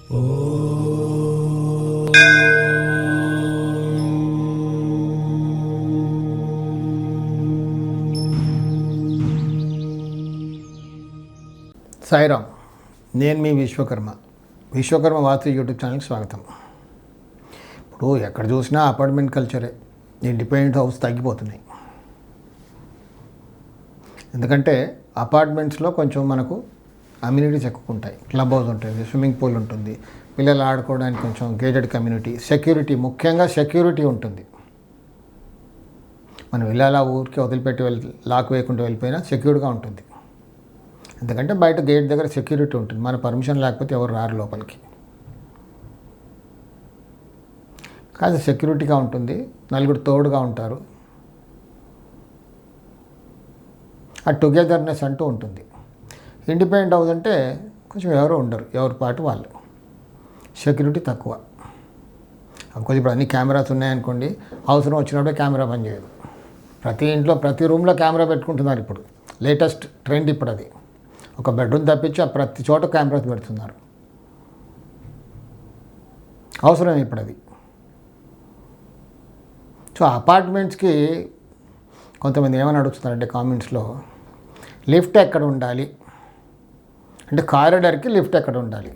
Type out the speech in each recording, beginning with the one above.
సాయిరామ్. నేను మీ విశ్వకర్మ వాస్తు యూట్యూబ్ ఛానల్కి స్వాగతం. ఇప్పుడు ఎక్కడ చూసినా అపార్ట్మెంట్ కల్చరే, ఇండిపెండెంట్ హౌస్ తగ్గిపోతున్నాయి. ఎందుకంటే అపార్ట్మెంట్స్లో కొంచెం మనకు అమ్యూనిటీస్ ఎక్కువ ఉంటాయి. క్లబ్ హౌస్ ఉంటుంది, స్విమ్మింగ్ పూల్ ఉంటుంది, పిల్లలు ఆడుకోవడానికి కొంచెం గేటెడ్ కమ్యూనిటీ, సెక్యూరిటీ, ముఖ్యంగా సెక్యూరిటీ ఉంటుంది. మనం ఇలా ఊరికి వదిలిపెట్టి లాక్ వేయకుండా వెళ్ళిపోయినా సెక్యూర్డ్గా ఉంటుంది. ఎందుకంటే బయట గేట్ దగ్గర సెక్యూరిటీ ఉంటుంది, మన పర్మిషన్ లేకపోతే ఎవరు రారు లోపలికి. కాదు, సెక్యూరిటీగా ఉంటుంది, నలుగురు తోడుగా ఉంటారు, ఆ టుగెదర్నెస్ అంటూ ఉంటుంది. ఇండిపెండెంట్ హౌస్ అంటే కొంచెం ఎవరు ఉండరు, ఎవరి పాటు వాళ్ళు, సెక్యూరిటీ తక్కువ. కొంచెం ఇప్పుడు అన్ని కెమెరాస్ ఉన్నాయనుకోండి, అవసరం వచ్చినప్పుడే కెమెరా పనిచేయదు. ప్రతి ఇంట్లో ప్రతి రూమ్లో కెమెరా పెట్టుకుంటున్నారు. ఇప్పుడు లేటెస్ట్ ట్రెండ్ ఇప్పుడు అది. ఒక బెడ్రూమ్ తప్పించి ప్రతి చోట కెమెరాస్ పెడుతున్నారు. అవసరం ఇప్పుడు అది. సో అపార్ట్మెంట్స్కి కొంతమంది ఏమని అడుగుతున్నారంటే కామెంట్స్లో, లిఫ్ట్ ఎక్కడ ఉండాలి అంటే కారిడార్కి లిఫ్ట్ ఎక్కడ ఉండాలి?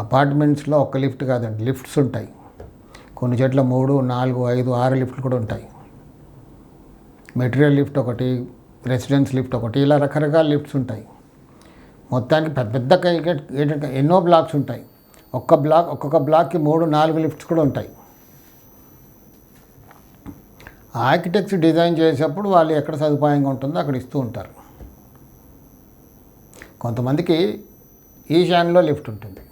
అపార్ట్మెంట్స్లో ఒక లిఫ్ట్ కాదండి, లిఫ్ట్స్ ఉంటాయి. కొన్ని చోట్ల 3, 4, 5, 6 లిఫ్ట్లు కూడా ఉంటాయి. మెటీరియల్ లిఫ్ట్ ఒకటి, రెసిడెన్స్ లిఫ్ట్ ఒకటి, ఇలా రకరకాల లిఫ్ట్స్ ఉంటాయి. మొత్తానికి పెద్ద పెద్ద ఎన్నో బ్లాక్స్ ఉంటాయి. ఒక్కొక్క బ్లాక్కి 3, 4 లిఫ్ట్స్ కూడా ఉంటాయి. ఆర్కిటెక్ట్స్ డిజైన్ చేసేటప్పుడు వాళ్ళు ఎక్కడ సదుపాయంగా ఉంటుందో అక్కడ ఇస్తూ ఉంటారు. కొంతమందికి ఈశాన్యంలో లిఫ్ట్ ఉంటుంది.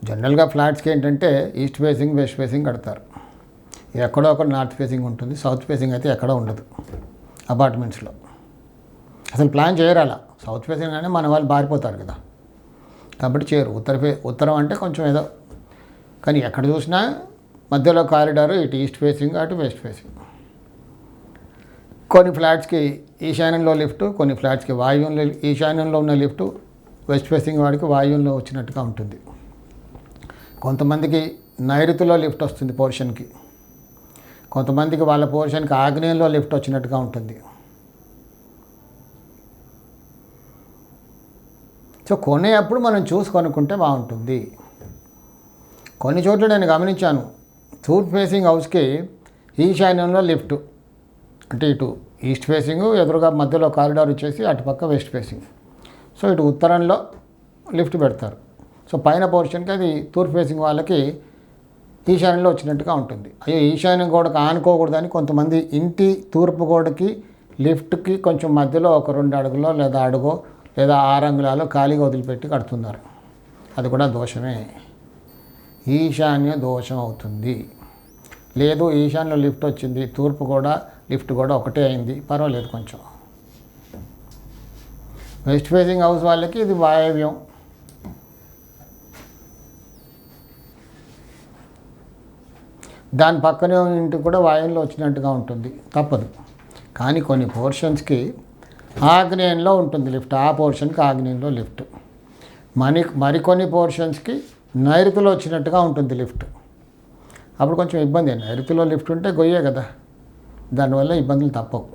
జనరల్గా ఫ్లాట్స్కి ఏంటంటే ఈస్ట్ ఫేసింగ్, వెస్ట్ ఫేసింగ్ కడతారు. ఎక్కడో ఒకటి నార్త్ ఫేసింగ్ ఉంటుంది, సౌత్ ఫేసింగ్ అయితే ఎక్కడ ఉండదు అపార్ట్మెంట్స్లో. అసలు ప్లాన్ చేయరు అలా. సౌత్ ఫేసింగ్ అంటే మన వాళ్ళు బారిపోతారు కదా, కాబట్టి చేయరు. ఉత్తరం అంటే కొంచెం ఏదో, కానీ ఎక్కడ చూసినా మధ్యలో కారిడారు, ఇటు ఈస్ట్ ఫేసింగ్, అటు వెస్ట్ ఫేసింగ్. కొన్ని ఫ్లాట్స్కి ఈశాన్యంలో లిఫ్ట్, కొన్ని ఫ్లాట్స్కి వాయువ్యంలో, ఈశాన్యంలో ఉన్న లిఫ్ట్ వెస్ట్ ఫేసింగ్ వాడికి వాయువ్యంలో వచ్చినట్టుగా ఉంటుంది. కొంతమందికి నైరుతిలో లిఫ్ట్ వస్తుంది పోర్షన్కి, కొంతమందికి వాళ్ళ పోర్షన్కి ఆగ్నేయంలో లిఫ్ట్ వచ్చినట్టుగా ఉంటుంది. సో కొనేటప్పుడు మనం చూసి కొనుక్కుంటే బాగుంటుంది. కొన్ని చోట్ల నేను గమనించాను, తూర్పు ఫేసింగ్ హౌస్కి ఈశాన్యంలో లిఫ్ట్, అంటే ఇటు ఈస్ట్ ఫేసింగ్, ఎదురుగా మధ్యలో కారిడార్ వచ్చేసి అటుపక్క వెస్ట్ ఫేసింగ్. సో ఇటు ఉత్తరంలో లిఫ్ట్ పెడతారు. సో పైన పోర్షన్కి అది తూర్పు ఫేసింగ్ వాళ్ళకి ఈశాన్యంలో వచ్చినట్టుగా ఉంటుంది. అయ్యో ఈశాన్యం గోడకు ఆనుకోకూడదని కొంతమంది ఇంటి తూర్పు గోడకి లిఫ్ట్కి కొంచెం మధ్యలో ఒక 2 అడుగులో లేదా అడుగో లేదా 6 అంగుళాలు ఖాళీగా వదిలిపెట్టి కడుతున్నారు. అది కూడా దోషమే, ఈశాన్య దోషం అవుతుంది. లేదు ఈశాన్యంలో లిఫ్ట్ వచ్చింది, తూర్పు కూడా లిఫ్ట్ కూడా ఒకటే అయింది, పర్వాలేదు కొంచెం. వెస్ట్ ఫేసింగ్ హౌస్ వాళ్ళకి ఇది వాయవ్యం, దాని పక్కనే ఇంటికి కూడా వాయువులో వచ్చినట్టుగా ఉంటుంది, తప్పదు. కానీ కొన్ని పోర్షన్స్కి ఆగ్నేయంలో ఉంటుంది లిఫ్ట్, ఆ పోర్షన్కి ఆగ్నేయంలో లిఫ్ట్. మరికొన్ని పోర్షన్స్కి నైరుతిలో వచ్చినట్టుగా ఉంటుంది లిఫ్ట్. అప్పుడు కొంచెం ఇబ్బంది. నైరుతిలో లిఫ్ట్ ఉంటే గొయ్యే కదా, దానివల్ల ఇబ్బందులు తప్పవు.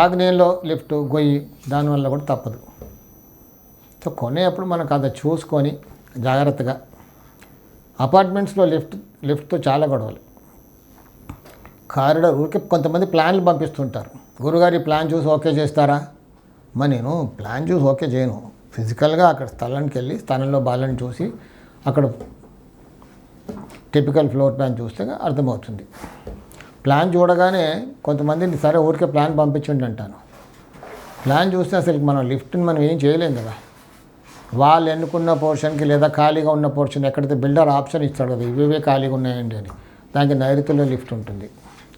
ఆగ్నేయంలో లిఫ్ట్ గొయ్యి, దానివల్ల కూడా తప్పదు. సో కొనేటప్పుడు మనకు అది చూసుకొని జాగ్రత్తగా. అపార్ట్మెంట్స్లో లిఫ్ట్తో చాలా గొడవలు. కారిడార్ ఊరికే కొంతమంది ప్లాన్లు పంపిస్తుంటారు, గురుగారి ప్లాన్ చూసి ఓకే చేస్తారా? మరి నేను ప్లాన్ చూసి ఓకే చేయను. ఫిజికల్గా అక్కడ స్థలానికి వెళ్ళి స్థలంలో బాలని చూసి అక్కడ టిపికల్ ఫ్లోర్ ప్లాన్ చూస్తే అర్థమవుతుంది. ప్లాన్ చూడగానే కొంతమందిని సరే ఊరికే ప్లాన్ పంపించండి అంటాను. ప్లాన్ చూస్తే అసలు మనం లిఫ్ట్ని మనం ఏం చేయలేం కదా. వాళ్ళు ఎన్నుకున్న పోర్షన్కి లేదా ఖాళీగా ఉన్న పోర్షన్ ఎక్కడైతే బిల్డర్ ఆప్షన్ ఇస్తాడు కదా, ఇవే ఖాళీగా ఉన్నాయండి అని, దానికి నైరుతిలో లిఫ్ట్ ఉంటుంది.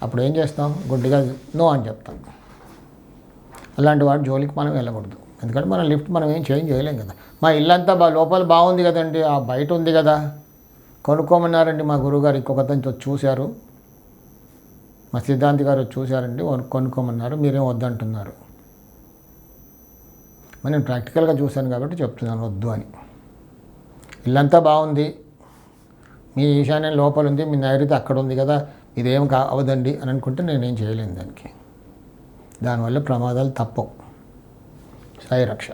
అప్పుడు ఏం చేస్తాం? గుడ్డిగా నో అని చెప్తాం. అలాంటి వాటి జోలికి మనం వెళ్ళకూడదు. ఎందుకంటే మన లిఫ్ట్ మనం ఏం చేంజ్ చేయలేం కదా. మా ఇల్లంతా లోపల బాగుంది కదండి, ఆ బయట ఉంది కదా, కొనుక్కోమన్నారండి మా గురువుగారు, ఇంకొకతను చూశారు, మా సిద్ధాంతి గారు చూశారండి, కొనుక్కోమన్నారు, మీరేం వద్దంటున్నారు. మరి నేను ప్రాక్టికల్గా చూశాను కాబట్టి చెప్తున్నాను వద్దు అని. ఇల్లంతా బాగుంది, మీ ఈశాన్యం లోపల ఉంది, మీ నైరుతి అక్కడ ఉంది కదా, ఇదేం అవదండి అని అనుకుంటే నేనేం చేయలేను దానికి. దానివల్ల ప్రమాదాలు తప్పవు. సాయి రక్ష.